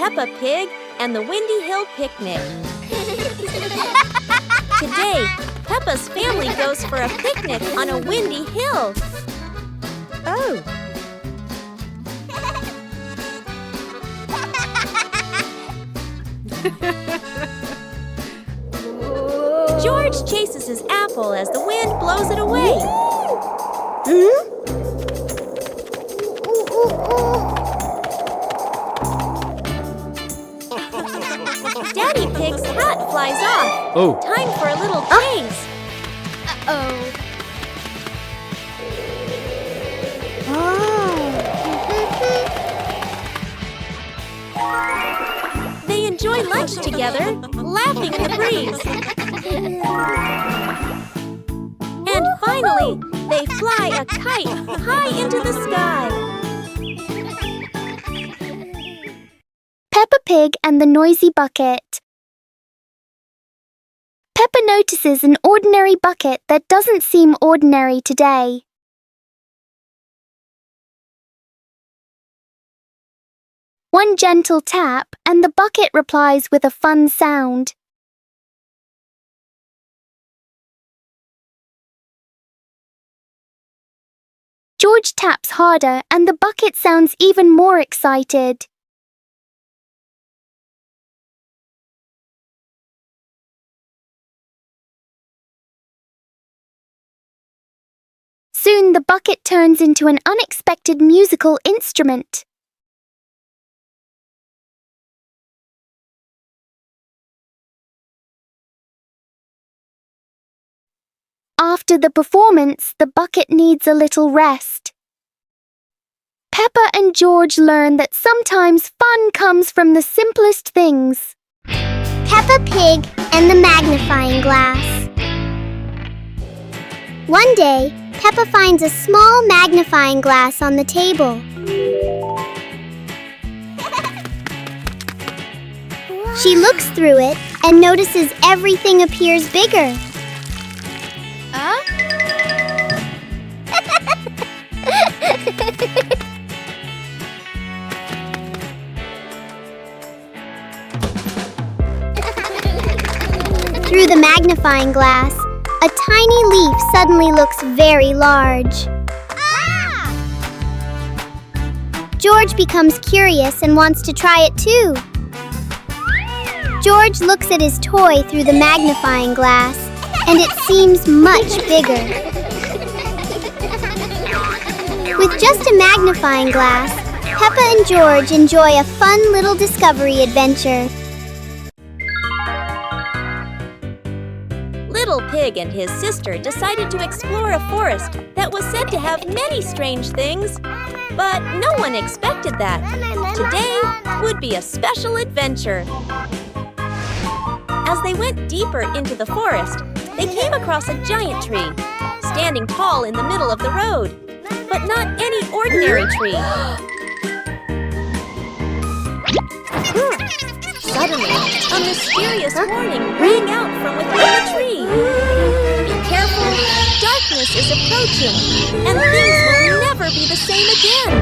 Peppa Pig and the Windy Hill Picnic. Today, Peppa's family goes for a picnic on a windy hill. Oh! George chases his apple as the wind blows it away. Daddy Pig's hat flies off. Oh. Time for a little chase. They enjoy lunch together, laughing in the breeze. And finally, they fly a kite high into the sky. Peppa Pig and the Noisy Bucket. Peppa notices an ordinary bucket that doesn't seem ordinary today. One gentle tap, and the bucket replies with a fun sound. George taps harder, and the bucket sounds even more excited. Soon the bucket turns into an unexpected musical instrument. After the performance, the bucket needs a little rest. Peppa and George learn that sometimes fun comes from the simplest things. Peppa Pig and the magnifying glass. One day, Peppa finds a small magnifying glass on the table. She looks through it and notices everything appears bigger. Through the magnifying glass, a tiny leaf suddenly looks very large. George becomes curious and wants to try it too. George looks at his toy through the magnifying glass, and it seems much bigger. With just a magnifying glass, Peppa and George enjoy a fun little discovery adventure. Little Pig and his sister decided to explore a forest that was said to have many strange things. But no one expected that. Today would be a special adventure. As they went deeper into the forest, they came across a giant tree, standing tall in the middle of the road. But not any ordinary tree. Suddenly, a mysterious warning rang out from within the tree. Be careful, darkness is approaching, and things will never be the same again.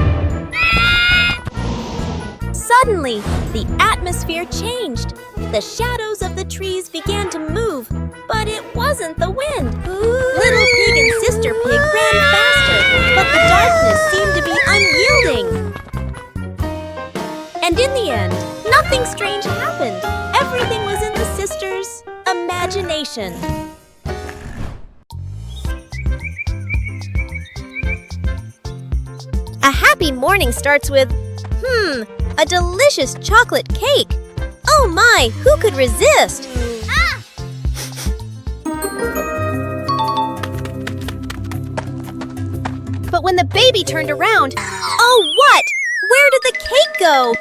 Suddenly, the atmosphere changed. The shadows of the trees began to move, but it wasn't the wind. Little Pig and Sister Pig ran faster, but the darkness seemed to be unyielding. And in the end, nothing strange happened. Everything was in the sisters' imagination. A happy morning starts with, a delicious chocolate cake. Oh my, who could resist? But when the baby turned around, oh what? Where did the cake go?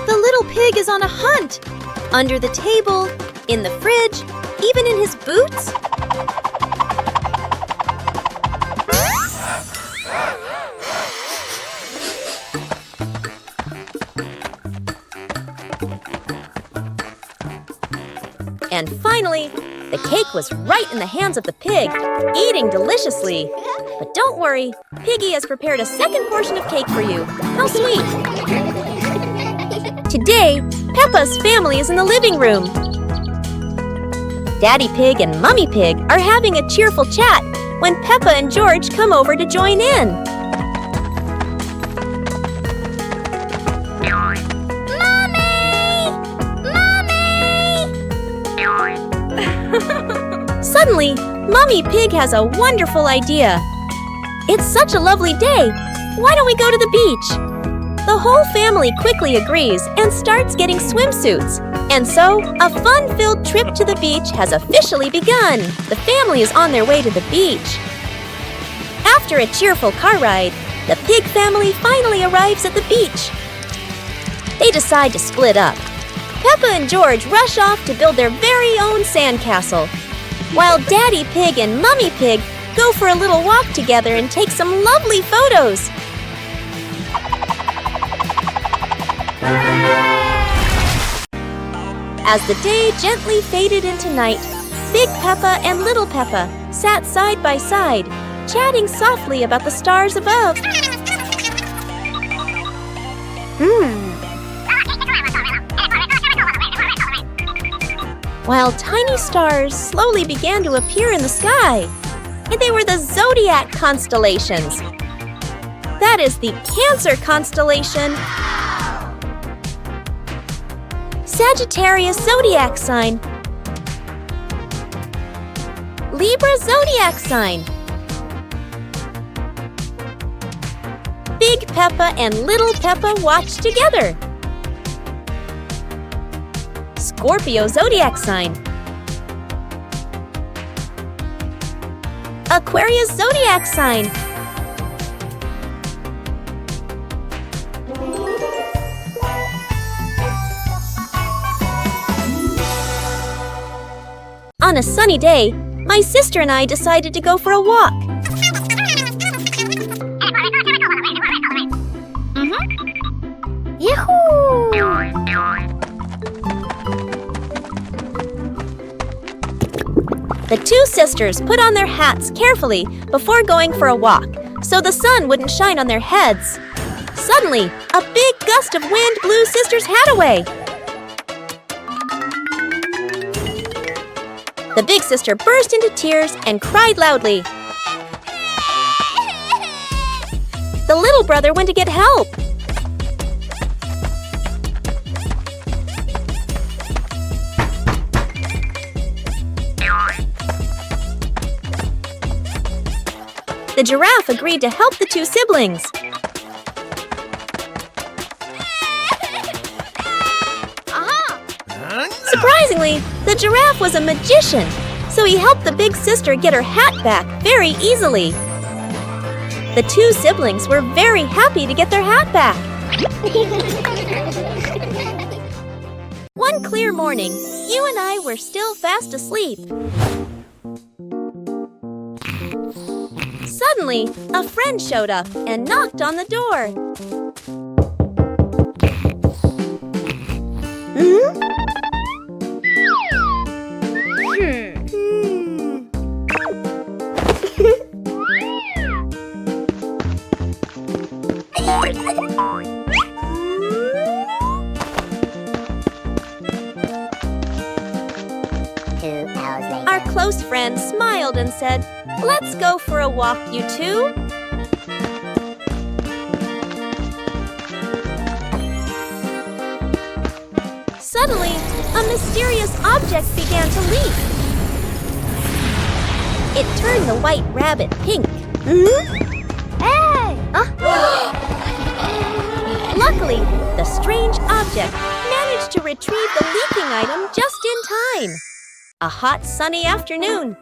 The little pig is on a hunt. Under the table, in the fridge, even in his boots. And finally, The cake was right in the hands of the pig, eating deliciously. But don't worry, Piggy has prepared a second portion of cake for you. How sweet! Today, Peppa's family is in the living room. Daddy Pig and Mummy Pig are having a cheerful chat when Peppa and George come over to join in. Suddenly, Mummy Pig has a wonderful idea. It's such a lovely day. Why don't we go to the beach? The whole family quickly agrees and starts getting swimsuits. And so, a fun-filled trip to the beach has officially begun. The family is on their way to the beach. After a cheerful car ride, the pig family finally arrives at the beach. They decide to split up. Peppa and George rush off to build their very own sandcastle, while Daddy Pig and Mummy Pig go for a little walk together and take some lovely photos. As the day gently faded into night, Big Peppa and Little Peppa sat side by side, chatting softly about the stars above. While tiny stars slowly began to appear in the sky, and they were the zodiac constellations. That is the Cancer constellation, Sagittarius zodiac sign, Libra zodiac sign. Big Peppa and Little Peppa watch together. Scorpio zodiac sign, Aquarius zodiac sign, On a sunny day, my sister and I decided to go for a walk. The two sisters put on their hats carefully before going for a walk, so the sun wouldn't shine on their heads. Suddenly, a big gust of wind blew Sister's hat away. The big sister burst into tears and cried loudly. The little brother went to get help. The giraffe agreed to help the two siblings. Surprisingly, the giraffe was a magician, so he helped the big sister get her hat back very easily. The two siblings were very happy to get their hat back. One clear morning, you and I were still fast asleep. Suddenly, a friend showed up and knocked on the door. Our close friend smiled and said, "Let's go for a walk, you two." Suddenly, a mysterious object began to leap. It turned the white rabbit pink. Hey! Luckily, the strange object managed to retrieve the leaking item just in time. A hot, sunny afternoon.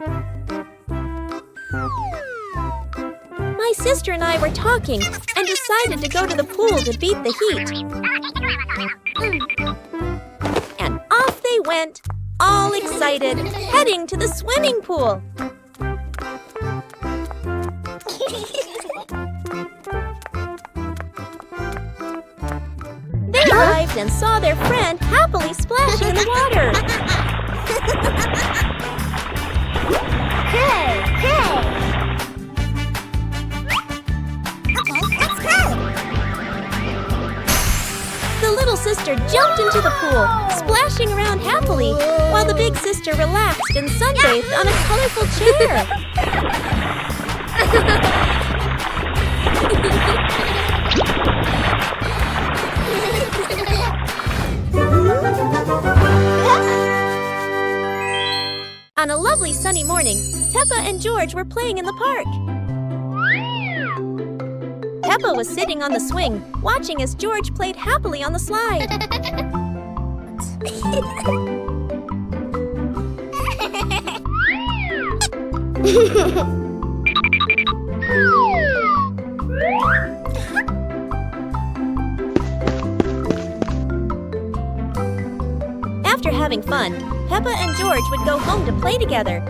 My sister and I were talking and decided to go to the pool to beat the heat. And off they went, all excited, heading to the swimming pool. They arrived and saw their friend happily splashing in the water. Hey, hey! Okay, let's go! The little sister jumped into the pool, splashing around happily, while the big sister relaxed and sunbathed on a colorful chair. On a lovely sunny morning, Peppa and George were playing in the park. Peppa was sitting on the swing, watching as George played happily on the slide. After having fun, Peppa and George would go home to play together.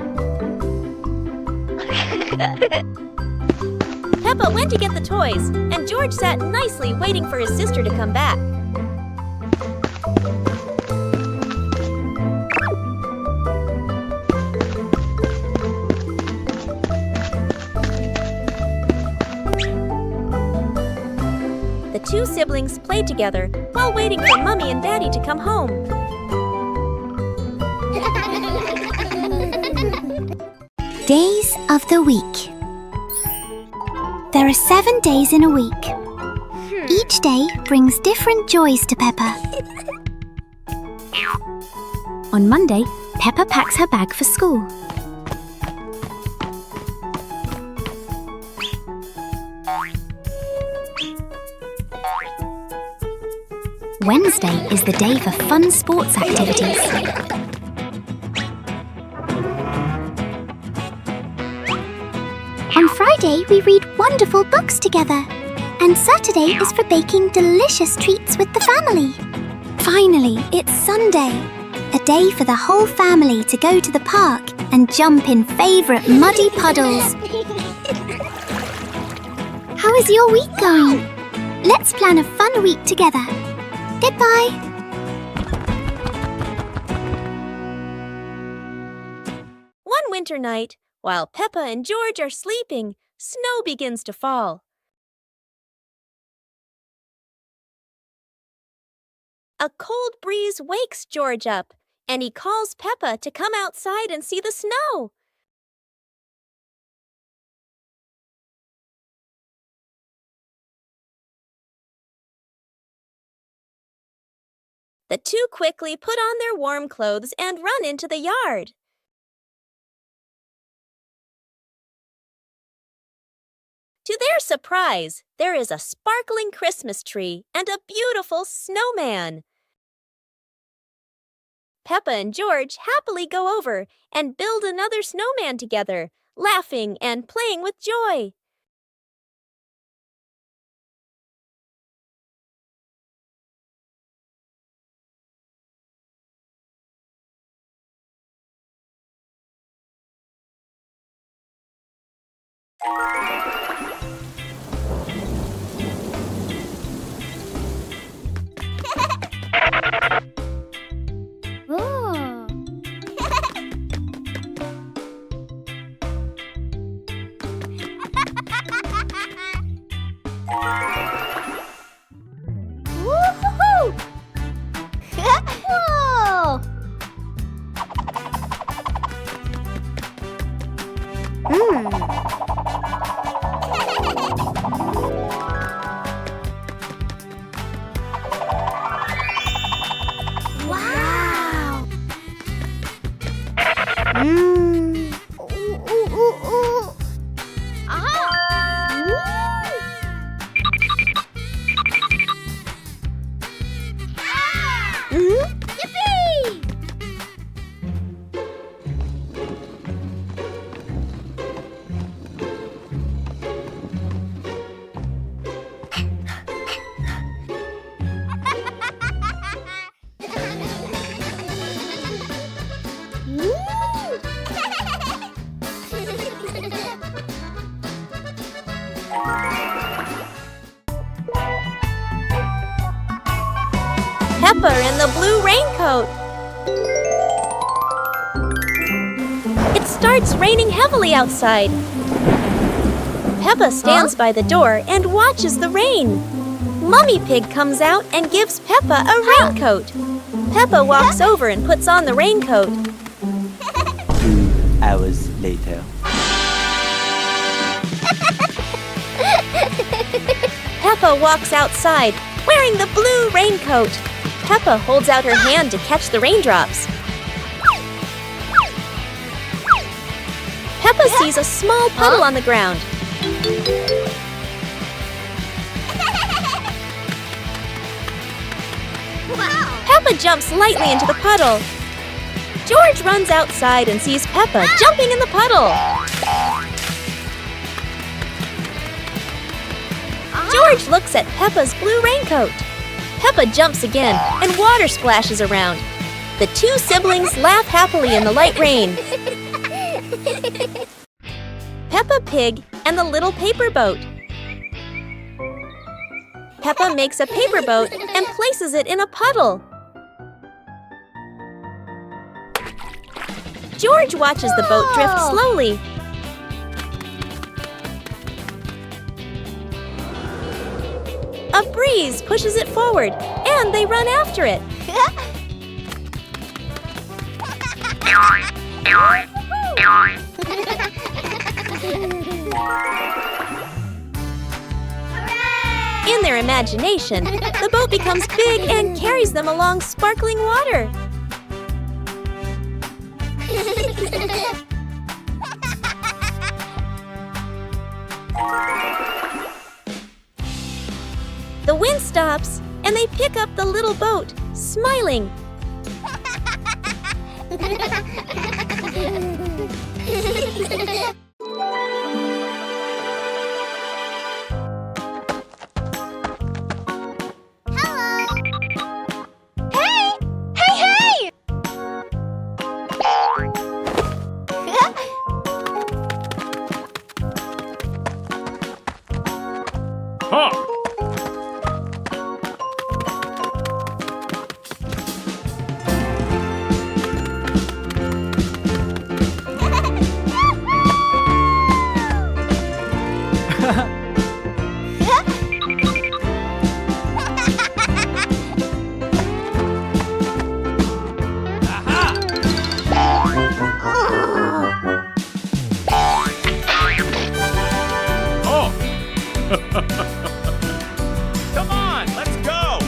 Peppa went to get the toys, and George sat nicely waiting for his sister to come back. The two siblings played together while waiting for Mommy and Daddy to come home. Days of the week. There are 7 days in a week. Each day brings different joys to Peppa. On Monday, Peppa packs her bag for school. Wednesday is the day for fun sports activities. On Friday, we read wonderful books together. And Saturday is for baking delicious treats with the family. Finally, it's Sunday. A day for the whole family to go to the park and jump in favourite muddy puddles. How is your week going? Let's plan a fun week together. Goodbye. One winter night, while Peppa and George are sleeping, snow begins to fall. A cold breeze wakes George up, and he calls Peppa to come outside and see the snow. The two quickly put on their warm clothes and run into the yard. To their surprise, there is a sparkling Christmas tree and a beautiful snowman. Peppa and George happily go over and build another snowman together, laughing and playing with joy. Woo-hoo-hoo! Whoa! Wow! Ooh, ooh, ooh, ooh. Yippee! Peppa in the blue raincoat. It's starts raining heavily outside. Peppa stands by the door and watches the rain. Mummy Pig comes out and gives Peppa a raincoat. Peppa walks over and puts on the raincoat. 2 hours later. Peppa walks outside, wearing the blue raincoat. Peppa holds out her hand to catch the raindrops. Peppa sees a small puddle on the ground. Peppa jumps lightly into the puddle. George runs outside and sees Peppa jumping in the puddle. George looks at Peppa's blue raincoat. Peppa jumps again and water splashes around. The two siblings laugh happily in the light rain. Peppa Pig and the Little Paper Boat. Peppa makes a paper boat and places it in a puddle. George watches the boat drift slowly. A breeze pushes it forward, and they run after it. In their imagination, the boat becomes big and carries them along sparkling water. The wind stops, and they pick up the little boat, smiling. Come on, let's go!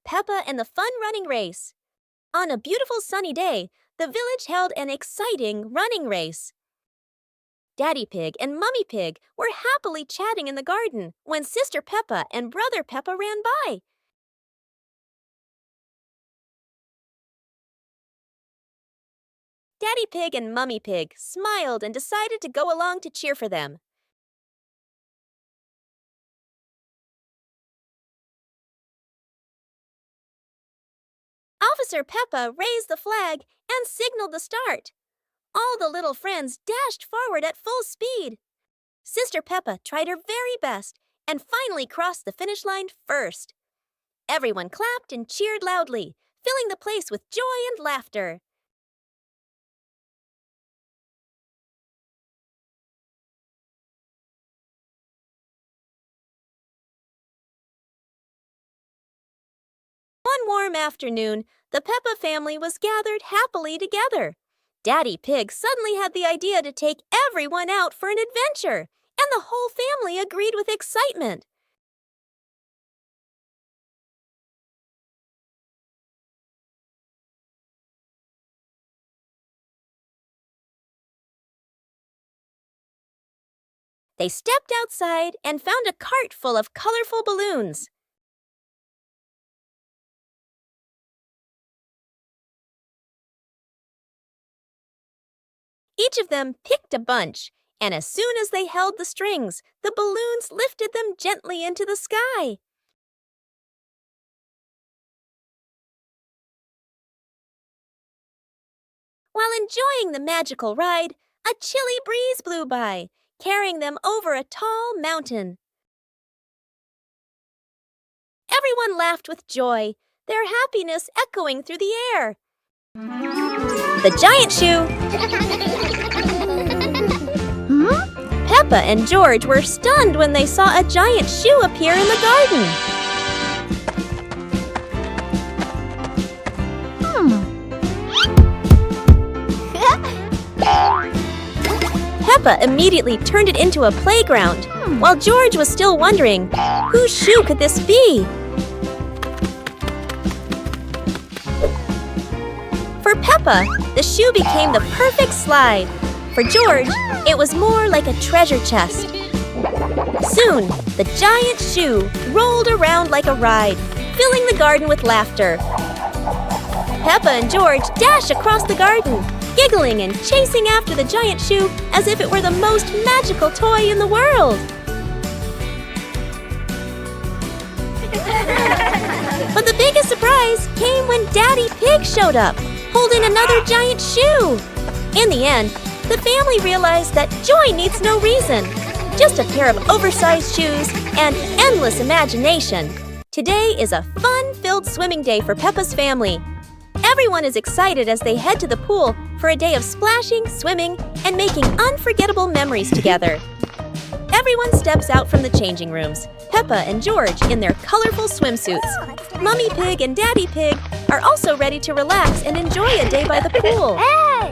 Peppa and the Fun Running Race. On a beautiful sunny day, the village held an exciting running race. Daddy Pig and Mummy Pig were happily chatting in the garden when Sister Peppa and Brother Peppa ran by. Daddy Pig and Mummy Pig smiled and decided to go along to cheer for them. Officer Peppa raised the flag and signaled the start. All the little friends dashed forward at full speed. Sister Peppa tried her very best and finally crossed the finish line first. Everyone clapped and cheered loudly, filling the place with joy and laughter. One warm afternoon, the Peppa family was gathered happily together. Daddy Pig suddenly had the idea to take everyone out for an adventure, and the whole family agreed with excitement. They stepped outside and found a cart full of colorful balloons. Each of them picked a bunch, and as soon as they held the strings, the balloons lifted them gently into the sky. While enjoying the magical ride, a chilly breeze blew by, carrying them over a tall mountain. Everyone laughed with joy, their happiness echoing through the air. The giant shoe! Peppa and George were stunned when they saw a giant shoe appear in the garden. Peppa immediately turned it into a playground, while George was still wondering, whose shoe could this be? For Peppa, the shoe became the perfect slide. For George, it was more like a treasure chest. Soon, the giant shoe rolled around like a ride, filling the garden with laughter. Peppa and George dashed across the garden, giggling and chasing after the giant shoe as if it were the most magical toy in the world. But the biggest surprise came when Daddy Pig showed up, holding another giant shoe. In the end, the family realized that joy needs no reason, just a pair of oversized shoes and endless imagination. Today is a fun-filled swimming day for Peppa's family. Everyone is excited as they head to the pool for a day of splashing, swimming, and making unforgettable memories together. Everyone steps out from the changing rooms, Peppa and George in their colorful swimsuits. Mummy Pig and Daddy Pig are also ready to relax and enjoy a day by the pool.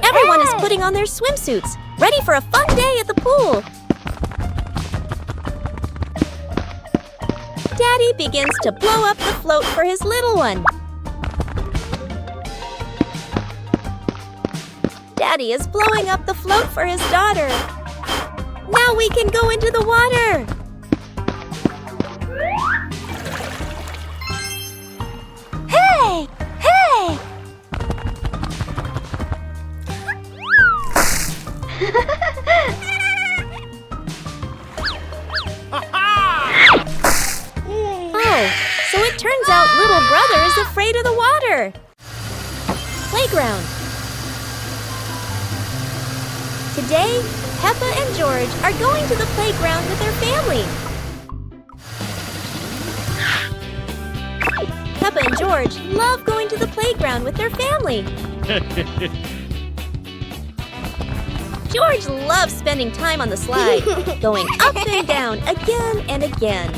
Everyone is putting on their swimsuits, ready for a fun day at the pool. Daddy begins to blow up the float for his little one. Daddy is blowing up the float for his daughter. Now we can go into the water. Hey! Hey! Oh, so it turns out little brother is afraid of the water. Playground. Today, Peppa and George are going to the playground with their family. Peppa and George love going to the playground with their family. George loves spending time on the slide, going up and down again and again.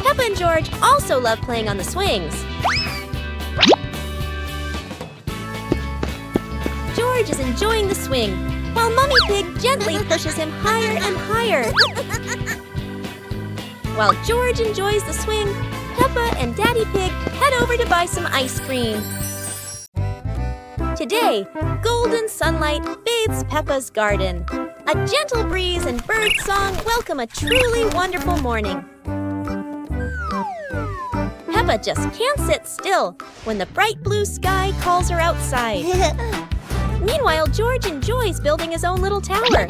Peppa and George also love playing on the swings. George is enjoying the swing, while Mummy Pig gently pushes him higher and higher. While George enjoys the swing, Peppa and Daddy Pig head over to buy some ice cream. Today, golden sunlight bathes Peppa's garden. A gentle breeze and bird song welcome a truly wonderful morning. Peppa just can't sit still when the bright blue sky calls her outside. Meanwhile, George enjoys building his own little tower.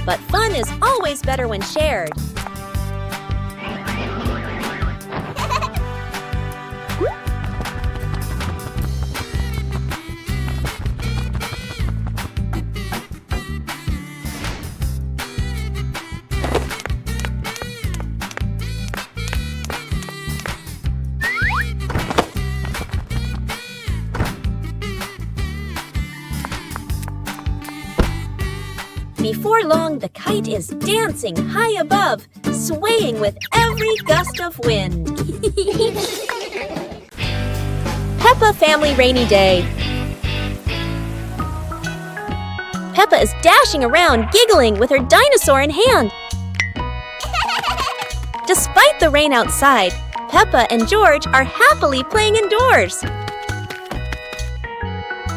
But fun is always better when shared. Before long, the kite is dancing high above, swaying with every gust of wind. Peppa Family Rainy Day. Peppa is dashing around, giggling with her dinosaur in hand. Despite the rain outside, Peppa and George are happily playing indoors.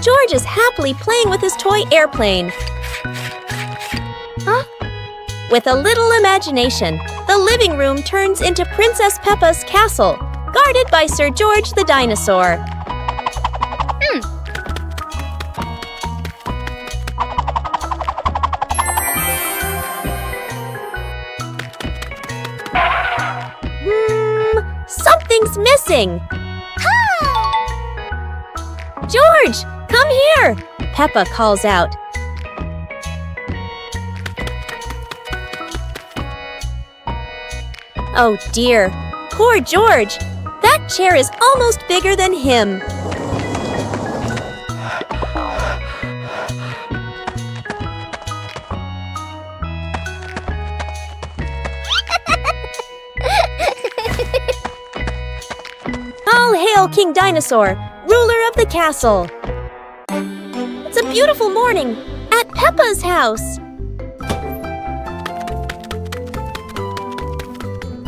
George is happily playing with his toy airplane. With a little imagination, the living room turns into Princess Peppa's castle, guarded by Sir George the dinosaur. Something's missing! George, come here! Peppa calls out. Oh dear, poor George! That chair is almost bigger than him. All hail King Dinosaur, ruler of the castle. It's a beautiful morning at Peppa's house.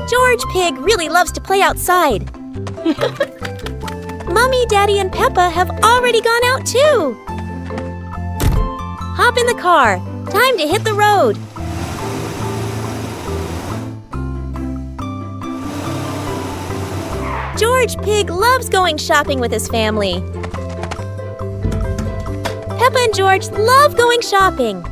George Pig really loves to play outside. Mommy, Daddy, and Peppa have already gone out too. Hop in the car. Time to hit the road. George Pig loves going shopping with his family. Peppa and George love going shopping.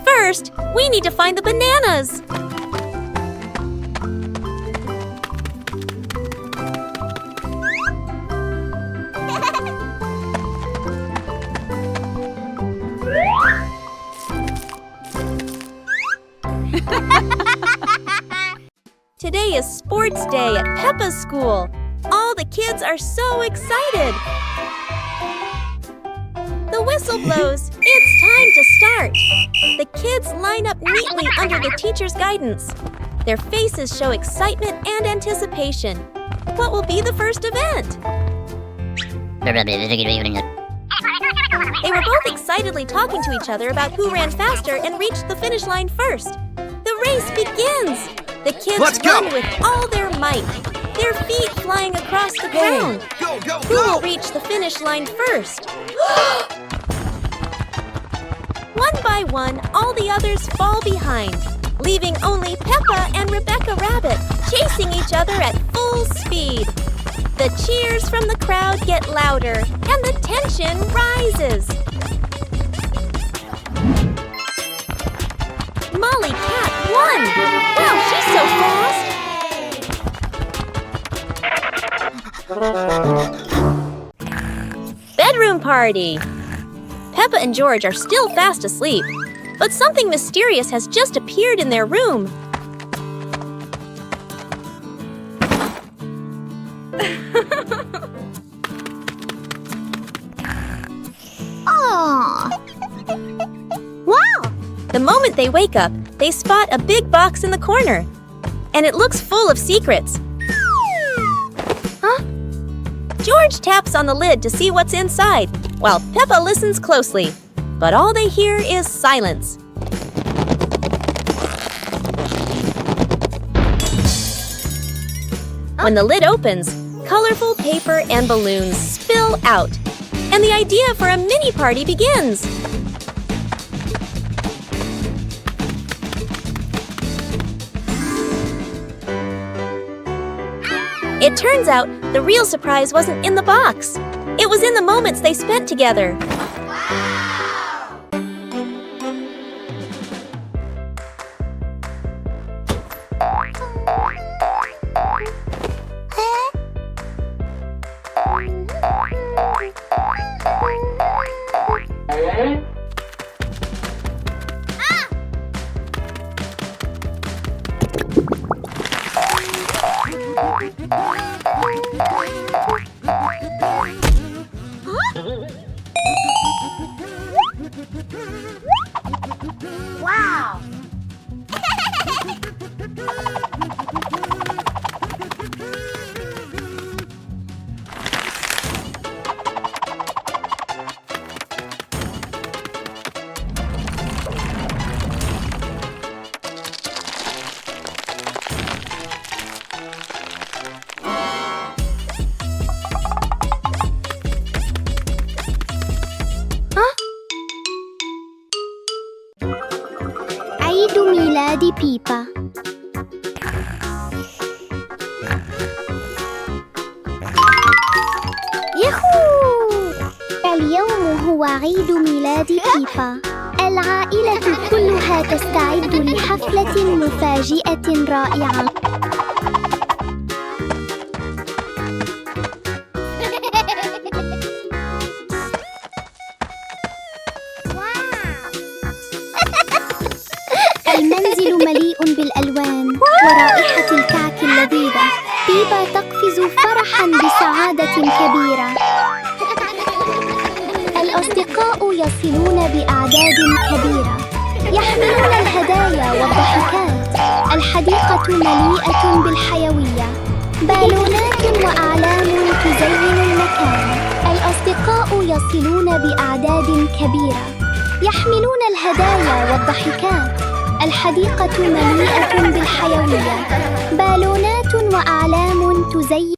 First, we need to find the bananas. Today is sports day at Peppa's school. All the kids are so excited. The whistle blows. It's time to start. The kids line up neatly under the teacher's guidance. Their faces show excitement and anticipation. What will be the first event? They were both excitedly talking to each other about who ran faster and reached the finish line first. The race begins. The kids run with all their might, their feet flying across the ground. Who will reach the finish line first? One by one, all the others fall behind, leaving only Peppa and Rebecca Rabbit chasing each other at full speed. The cheers from the crowd get louder, and the tension rises. Molly Cat won! Wow, she's so fast! Bedroom party! Peppa and George are still fast asleep, but something mysterious has just appeared in their room. Aww. Wow! The moment they wake up, they spot a big box in the corner, and it looks full of secrets. Huh? George taps on the lid to see what's inside, while Peppa listens closely, but all they hear is silence. When the lid opens, colorful paper and balloons spill out, and the idea for a mini party begins. It turns out the real surprise wasn't in the box. It was in the moments they spent together. Wow! عيد ميلاد بيبا. ياهو! اليوم هو عيد ميلاد بيبا. العائلة كلها تستعد لحفلة مفاجئة رائعة. المنزل مليء بالألوان ورائحة الكعك اللذيذة. بيبا تقفز فرحاً بسعادة كبيرة. الأصدقاء يصلون بأعداد كبيرة، يحملون الهدايا والضحكات. الحديقة مليئة بالحيوية، بالونات وأعلام تزين المكان. الأصدقاء يصلون بأعداد كبيرة، يحملون الهدايا والضحكات. الحديقة مليئة بالحيوية، بالونات وأعلام تزين.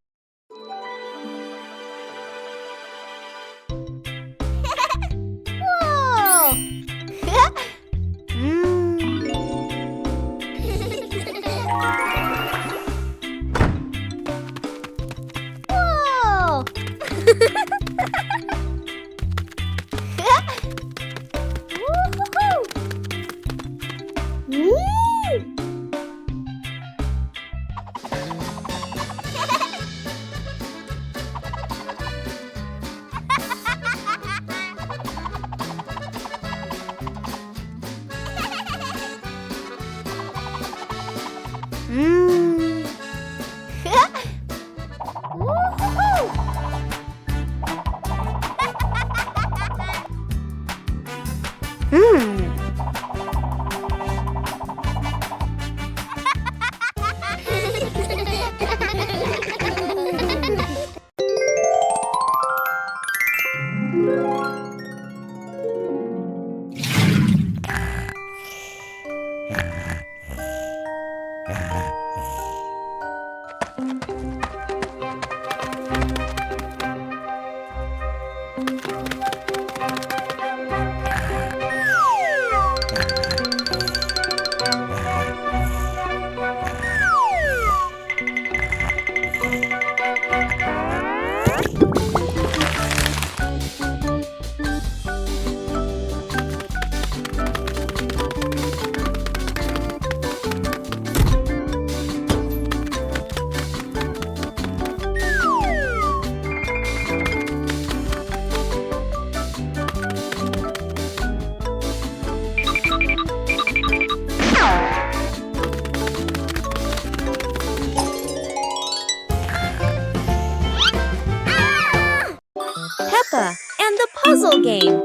Peppa and the puzzle game.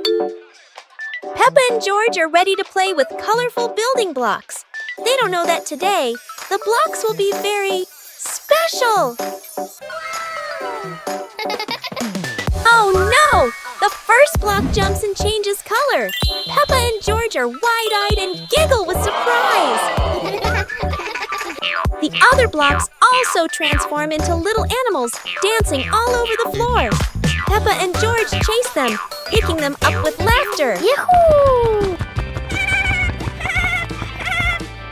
Peppa and George are ready to play with colorful building blocks. They don't know that today, the blocks will be very special. Oh no! The first block jumps and changes color. Peppa and George are wide-eyed and giggle with surprise. The other blocks also transform into little animals, dancing all over the floor. Peppa and George chase them, picking them up with laughter. Yahoo!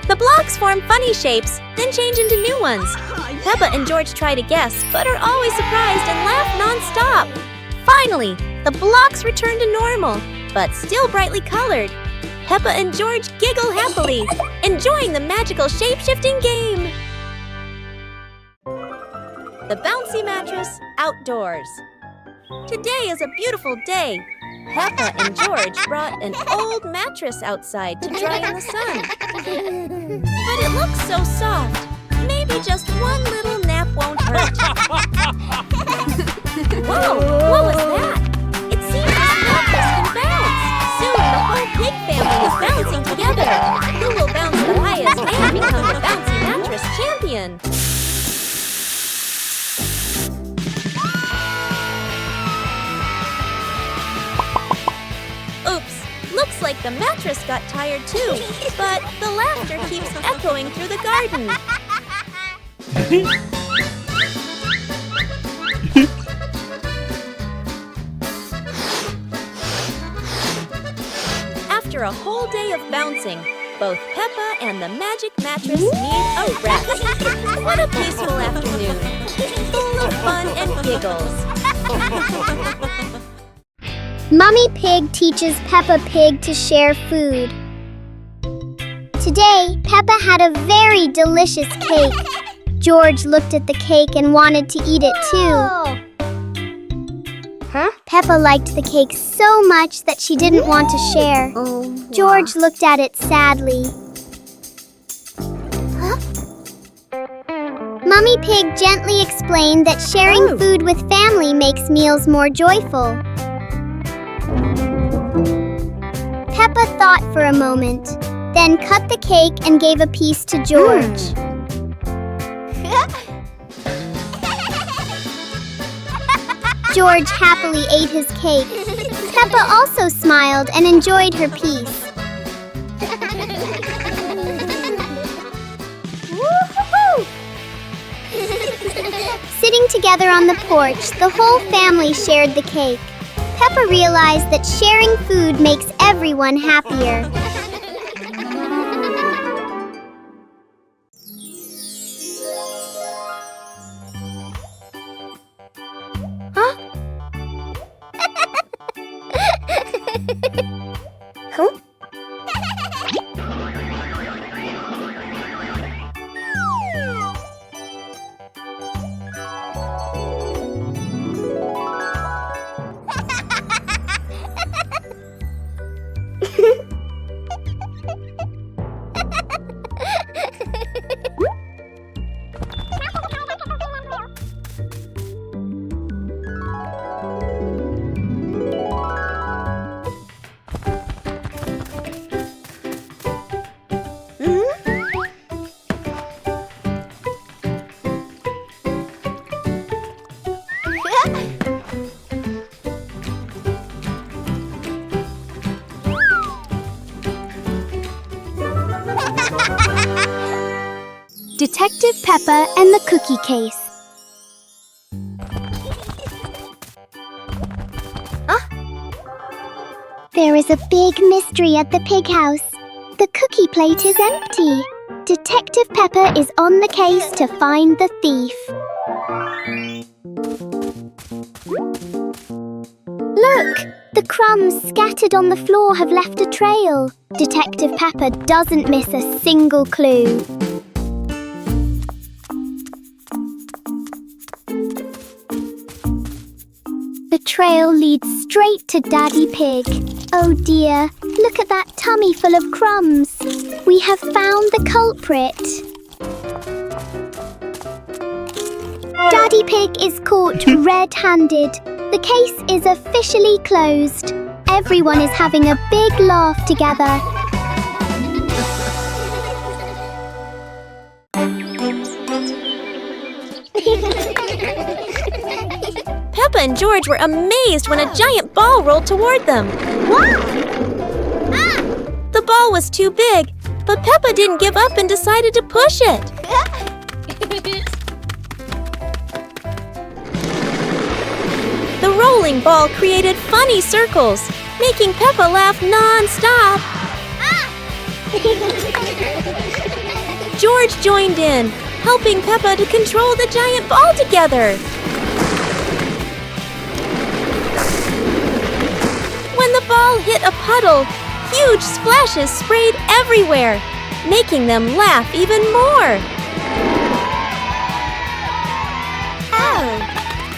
The blocks form funny shapes, then change into new ones. Peppa and George try to guess, but are always surprised and laugh non-stop. Finally, the blocks return to normal, but still brightly colored. Peppa and George giggle happily, enjoying the magical shape-shifting game. The bouncy mattress outdoors. Today is a beautiful day. Peppa and George brought an old mattress outside to dry in the sun. But it looks so soft. Maybe just one little nap won't battle. Who will bounce the highest and become the bouncy mattress champion? Oops, looks like the mattress got tired too, but the laughter keeps echoing through the garden. After a whole day of bouncing, both Peppa and the magic mattress need a rest. What a peaceful afternoon, full of fun and giggles. Mummy Pig teaches Peppa Pig to share food. Today, Peppa had a very delicious cake. George looked at the cake and wanted to eat it too. Peppa liked the cake so much that she didn't want to share. George looked at it sadly. Mummy Pig gently explained that sharing food with family makes meals more joyful. Peppa thought for a moment, then cut the cake and gave a piece to George. George happily ate his cake. Peppa also smiled and enjoyed her piece. Sitting together on the porch, the whole family shared the cake. Peppa realized that sharing food makes everyone happier. Detective Peppa and the Cookie Case. There is a big mystery at the pig house. The cookie plate is empty. Detective Peppa is on the case to find the thief. Look! The crumbs scattered on the floor have left a trail. Detective Peppa doesn't miss a single clue. The trail leads straight to Daddy Pig. Oh dear, look at that tummy full of crumbs. We have found the culprit. Daddy Pig is caught red-handed. The case is officially closed. Everyone is having a big laugh together. Peppa and George were amazed when a giant ball rolled toward them. The ball was too big, but Peppa didn't give up and decided to push it. The rolling ball created funny circles, making Peppa laugh non-stop. George joined in, helping Peppa to control the giant ball together. When the ball hit a puddle, huge splashes sprayed everywhere, making them laugh even more.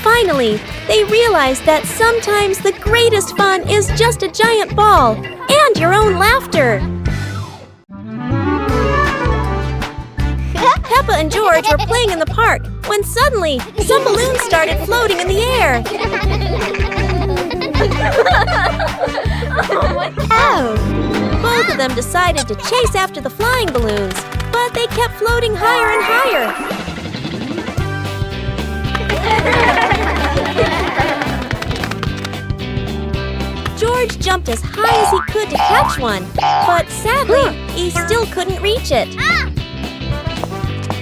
Finally, they realized that sometimes the greatest fun is just a giant ball and your own laughter. Peppa and George were playing in the park when suddenly some balloons started floating in the air. Both of them decided to chase after the flying balloons, but they kept floating higher and higher. George jumped as high as he could to catch one, but sadly, he still couldn't reach it.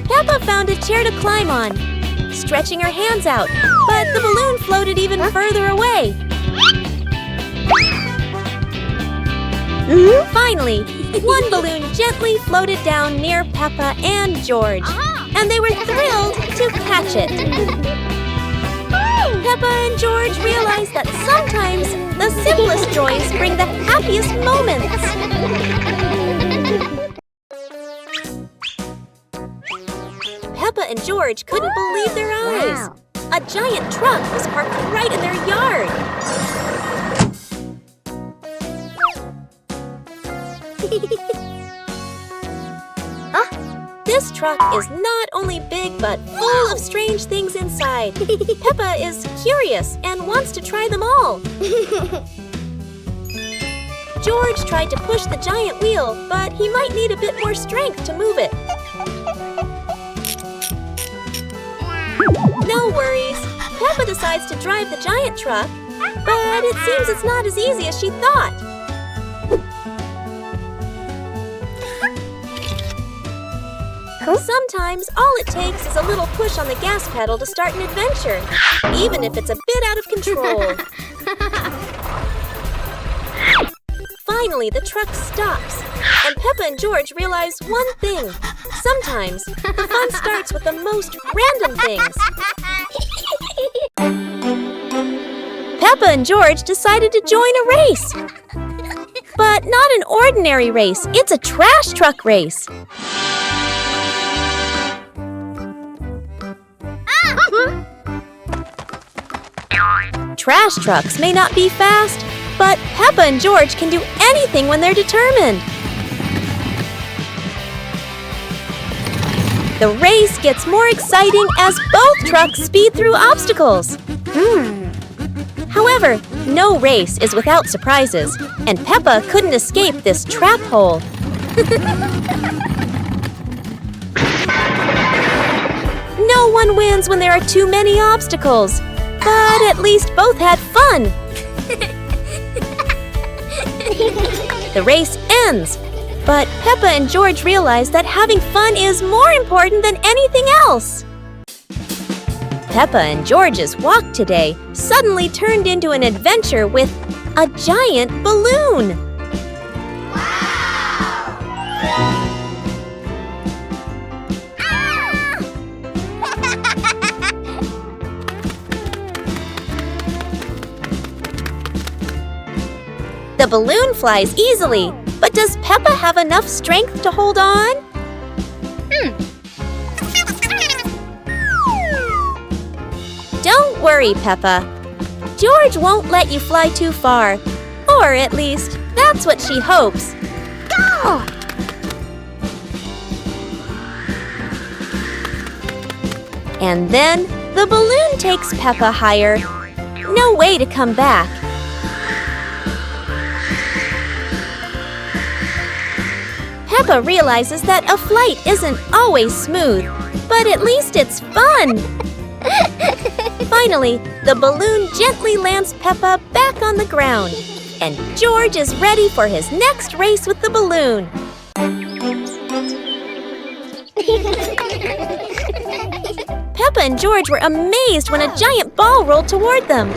Peppa found a chair to climb on, stretching her hands out, but the balloon floated even further away. Finally, one balloon gently floated down near Peppa and George, and they were thrilled to catch it. Peppa and George realized that sometimes the simplest joys bring the happiest moments. Peppa and George couldn't believe their eyes. A giant truck was parked right in their yard. This truck is not only big but full of strange things inside. Peppa is curious and wants to try them all. George tried to push the giant wheel, but he might need a bit more strength to move it. No worries. Peppa decides to drive the giant truck, but it seems it's not as easy as she thought. Sometimes all it takes is a little push on the gas pedal to start an adventure, even if it's a bit out of control. Finally, the truck stops, and Peppa and George realize one thing. Sometimes the fun starts with the most random things. Peppa and George decided to join a race. But not an ordinary race, it's a trash truck race. Trash trucks may not be fast, but Peppa and George can do anything when they're determined. The race gets more exciting as both trucks speed through obstacles. However, no race is without surprises, and Peppa couldn't escape this trap hole. No one wins when there are too many obstacles, but at least both had fun. The race ends, but Peppa and George realize that having fun is more important than anything else. Peppa and George's walk today suddenly turned into an adventure with a giant balloon. The balloon flies easily, but does Peppa have enough strength to hold on? Don't worry, Peppa. George won't let you fly too far. Or at least, that's what she hopes. Go! And then, the balloon takes Peppa higher. No way to come back. Peppa realizes that a flight isn't always smooth, but at least it's fun. Finally, the balloon gently lands Peppa back on the ground, and George is ready for his next race with the balloon. Peppa and George were amazed when a giant ball rolled toward them.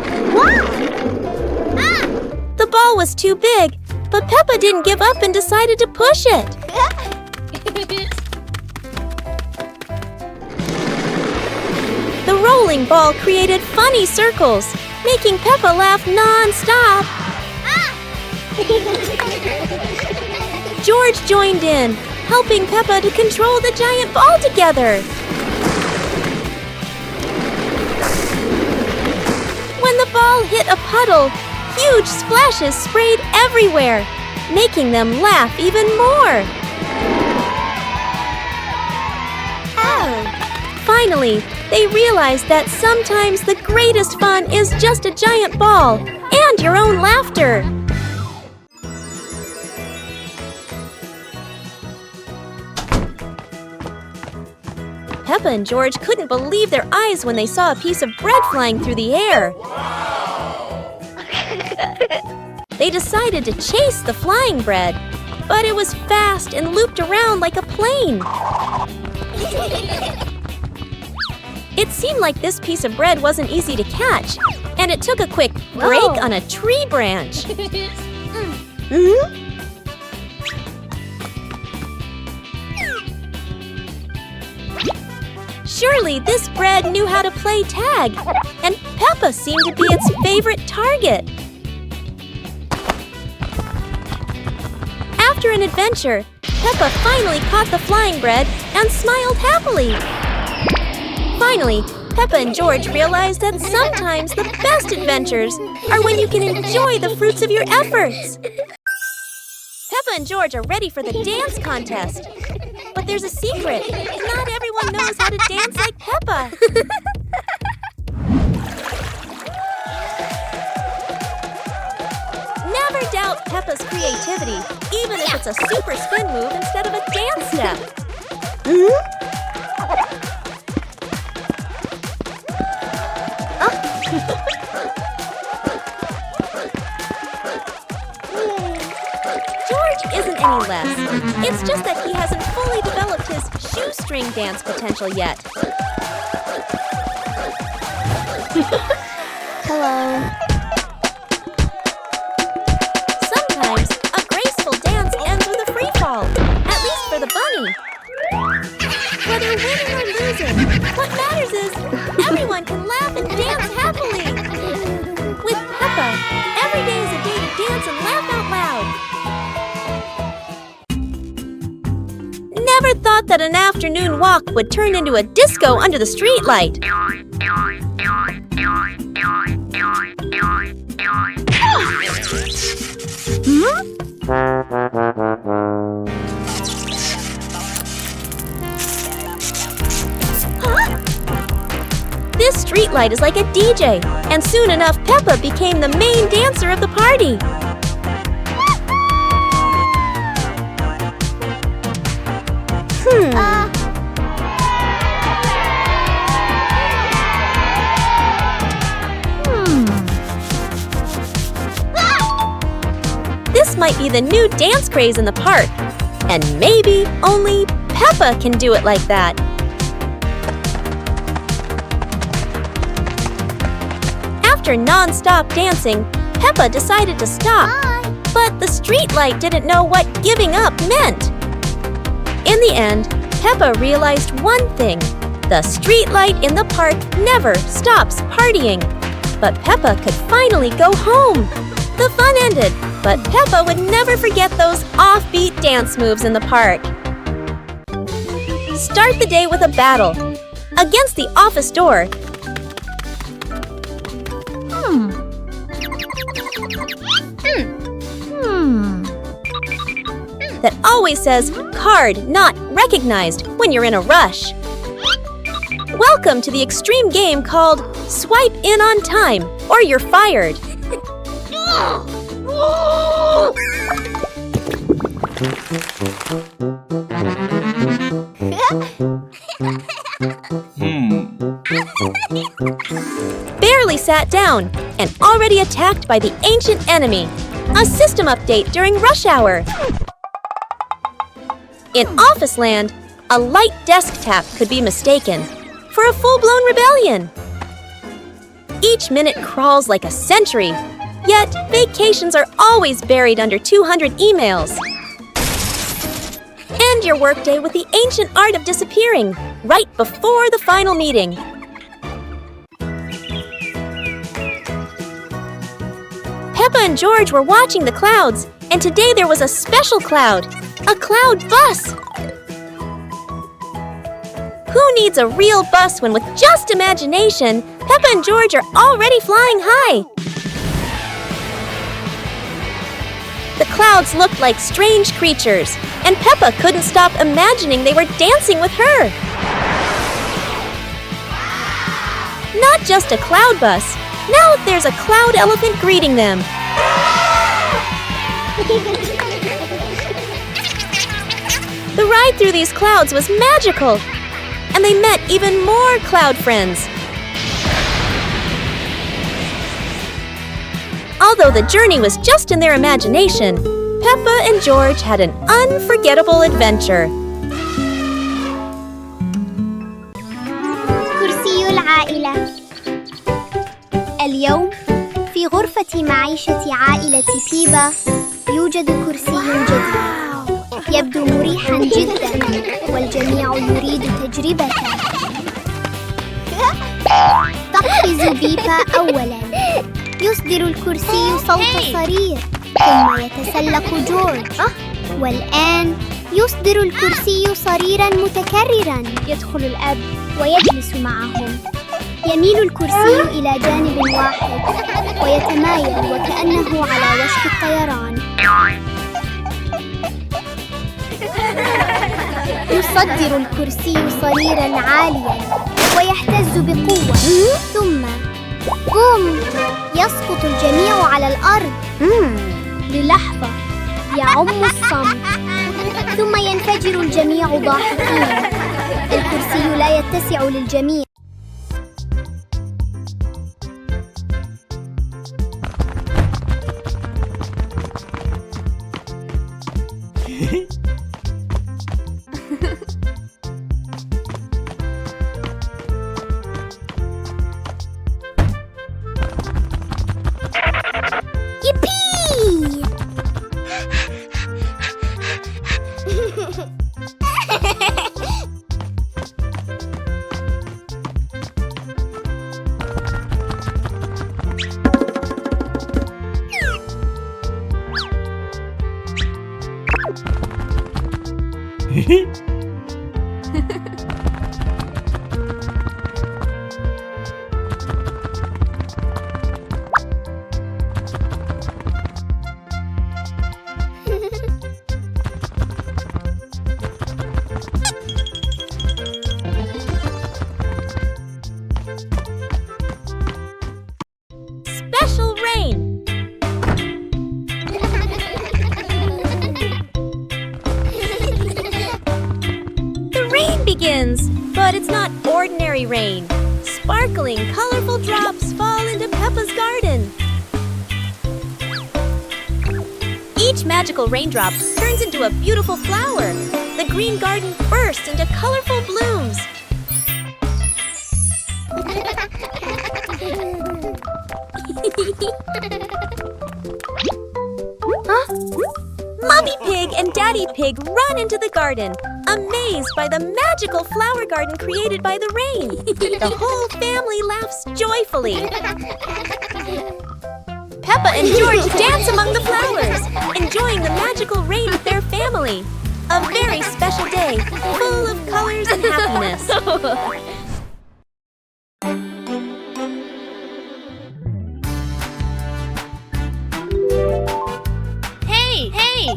The ball was too big, but Peppa didn't give up and decided to push it. The rolling ball created funny circles, making Peppa laugh non-stop. George joined in, helping Peppa to control the giant ball together. When the ball hit a puddle, huge splashes sprayed everywhere, making them laugh even more. Finally, they realized that sometimes the greatest fun is just a giant ball and your own laughter. Peppa and George couldn't believe their eyes when they saw a piece of bread flying through the air. They decided to chase the flying bread, but it was fast and looped around like a plane. It seemed like this piece of bread wasn't easy to catch, and it took a quick break on a tree branch. Surely this bread knew how to play tag, and Peppa seemed to be its favorite target. After an adventure, Peppa finally caught the flying bread and smiled happily. Finally, Peppa and George realized that sometimes the best adventures are when you can enjoy the fruits of your efforts. Peppa and George are ready for the dance contest. But there's a secret. Not everyone knows how to dance like Peppa. Never doubt Peppa's creativity, even if it's a super spin move instead of a dance step. George isn't any less. It's just that he hasn't fully developed his shoestring dance potential yet. Hello. Sometimes a graceful dance ends with a free fall, at least for the bunny. Whether winning or losing, what matters is everyone can laugh and dance happily. With Peppa, every day is a day to dance and laugh out loud. Never thought that an afternoon walk would turn into a disco under the streetlight. This streetlight is like a DJ, and soon enough Peppa became the main dancer of the party. This might be the new dance craze in the park, and maybe only Peppa can do it like that. After non-stop dancing, Peppa decided to stop. But the streetlight didn't know what giving up meant. In the end, Peppa realized one thing. The streetlight in the park never stops partying. But Peppa could finally go home. The fun ended, but Peppa would never forget those offbeat dance moves in the park. Start the day with a battle. Against the office door, that always says, "Card not recognized," when you're in a rush. Welcome to the extreme game called Swipe In on Time, or you're fired. Barely sat down and already attacked by the ancient enemy. A system update during rush hour. In Office Land, a light desk tap could be mistaken for a full-blown rebellion. Each minute crawls like a century, yet vacations are always buried under 200 emails. End your workday with the ancient art of disappearing, right before the final meeting. Peppa and George were watching the clouds, and today there was a special cloud, a cloud bus. Who needs a real bus when with just imagination, Peppa and George are already flying high? The clouds looked like strange creatures, and Peppa couldn't stop imagining they were dancing with her. Not just a cloud bus. Now there's a cloud elephant greeting them. The ride through these clouds was magical. and they met even more cloud friends. Although the journey was just in their imagination, Peppa and George had an unforgettable adventure. كرسي العائلة. اليوم في غرفة معيشة عائلة بيبا يوجد كرسي جديد. يبدو مريحاً جداً والجميع يريد تجربته. تقفز بيبا أولاً. يصدر الكرسي صوت صرير ثم يتسلق جورج. والآن يصدر الكرسي صريراً متكرراً. يدخل الأب ويجلس معهم. يميل الكرسي إلى جانب واحد ويتمايل وكأنه على وشك الطيران. يصدر الكرسي صريراً عالياً ويهتز بقوة. ثم بوم! يسقط الجميع على الأرض. للحظة يعم الصمت ثم ينفجر الجميع ضاحكين. الكرسي لا يتسع للجميع. Special rain! The rain begins, but it's not ordinary rain. Sparkling, colorful drops fall into Peppa's garden. Each magical raindrop turns into a beautiful flower. The green garden bursts into colorful blooms. Mommy Pig and Daddy Pig run into the garden, amazed by the magical flower garden created by the rain. The whole family laughs joyfully. Peppa and George dance among the flowers, enjoying the magical rain with their family. A very special day, full of colors and happiness. Hey! Hey!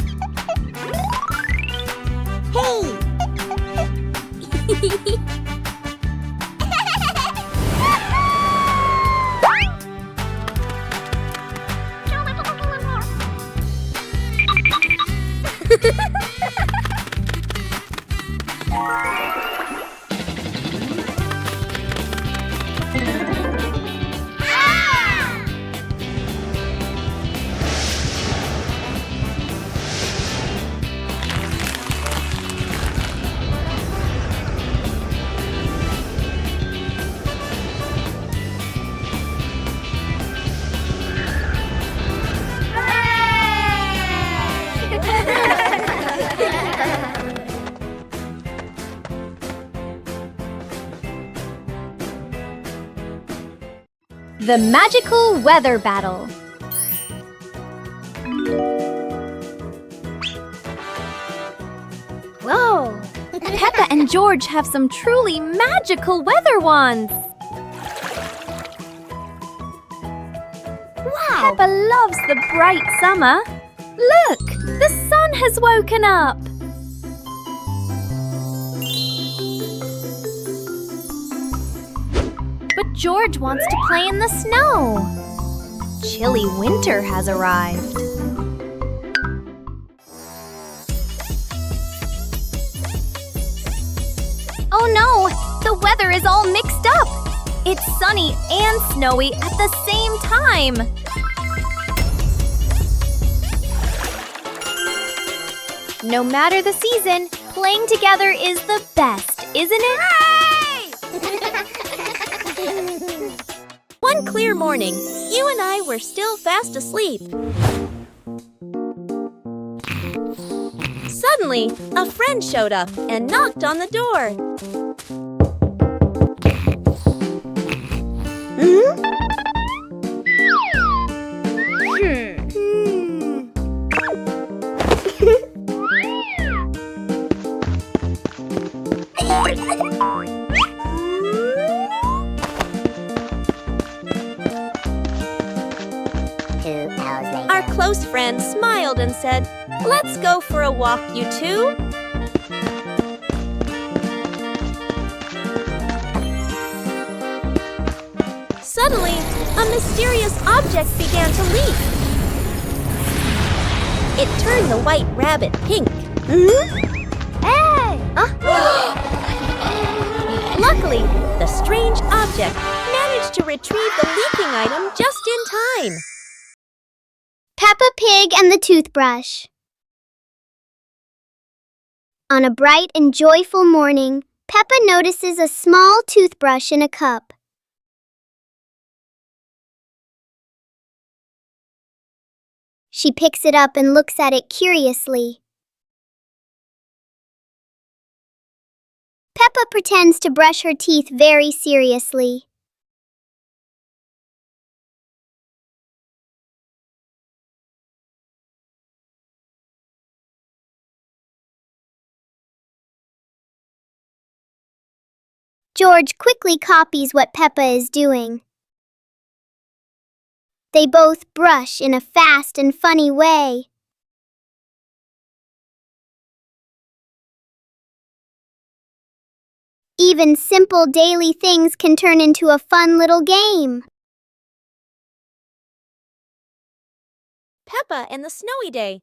The Magical Weather Battle. Whoa! Peppa and George have some truly magical weather wands. Wow! Peppa loves the bright summer. Look! The sun has woken up. But George wants to play in the snow. Chilly winter has arrived. Oh no! The weather is all mixed up. It's sunny and snowy at the same time. No matter the season, playing together is the best, isn't it? One clear morning, you and I were still fast asleep. Suddenly, a friend showed up and knocked on the door. Our close friend smiled and said, "Let's go for a walk, you two." Suddenly, a mysterious object began to leak. It turned the white rabbit pink. Hey! Luckily, the strange object managed to retrieve the leaking item just in time. Peppa Pig and the Toothbrush. On a bright and joyful morning, Peppa notices a small toothbrush in a cup. She picks it up and looks at it curiously. Peppa pretends to brush her teeth very seriously. George quickly copies what Peppa is doing. They both brush in a fast and funny way. Even simple daily things can turn into a fun little game. Peppa and the Snowy Day.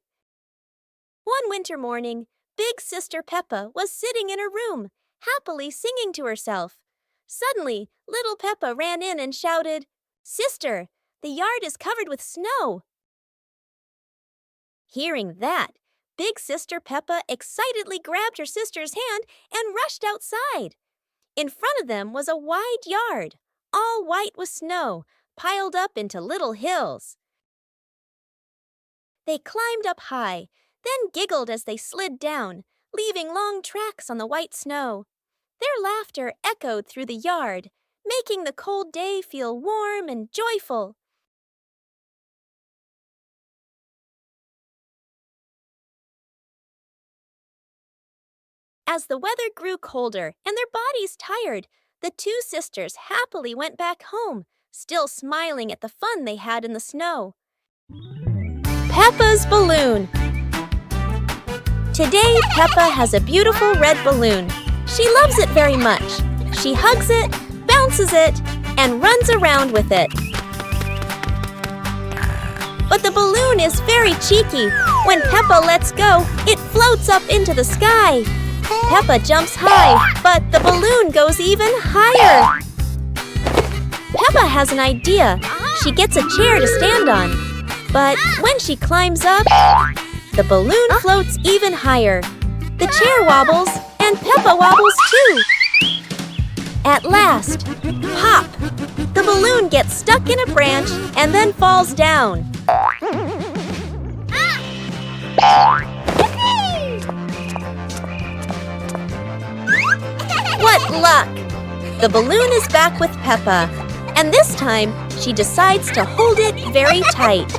One winter morning, Big Sister Peppa was sitting in her room, happily singing to herself. Suddenly, little Peppa ran in and shouted, "Sister, the yard is covered with snow." Hearing that, Big Sister Peppa excitedly grabbed her sister's hand and rushed outside. In front of them was a wide yard, all white with snow, piled up into little hills. They climbed up high, then giggled as they slid down, leaving long tracks on the white snow. Their laughter echoed through the yard, making the cold day feel warm and joyful. As the weather grew colder and their bodies tired, the two sisters happily went back home, still smiling at the fun they had in the snow. Peppa's balloon. Today, Peppa has a beautiful red balloon. She loves it very much. She hugs it, bounces it, and runs around with it. But the balloon is very cheeky. When Peppa lets go, it floats up into the sky. Peppa jumps high, but the balloon goes even higher. Peppa has an idea. She gets a chair to stand on. But when she climbs up, the balloon floats even higher. The chair wobbles, and Peppa wobbles too. At last, pop! The balloon gets stuck in a branch and then falls down. What luck! The balloon is back with Peppa, and this time she decides to hold it very tight.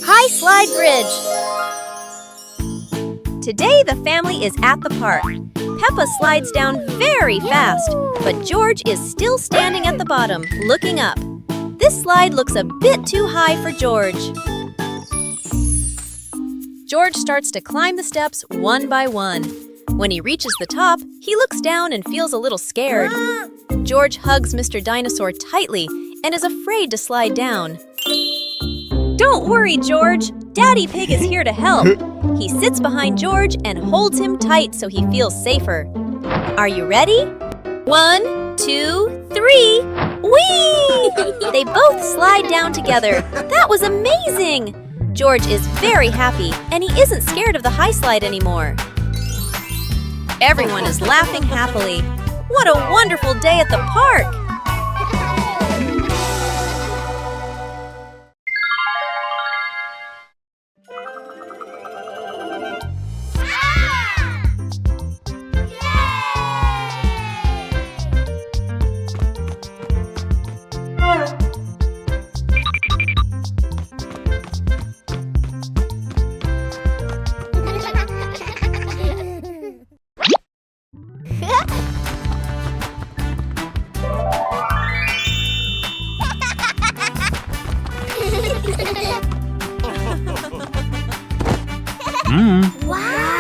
High Slide Bridge. Today the family is at the park. Peppa slides down very fast, but George is still standing at the bottom, looking up. This slide looks a bit too high for George. George starts to climb the steps one by one. When he reaches the top, he looks down and feels a little scared. George hugs Mr. Dinosaur tightly and is afraid to slide down. Don't worry, George. Daddy Pig is here to help. He sits behind George and holds him tight so he feels safer. Are you ready? 1, 2, 3. Whee! They both slide down together. That was amazing! George is very happy, and he isn't scared of the high slide anymore. Everyone is laughing happily. What a wonderful day at the park! Wow!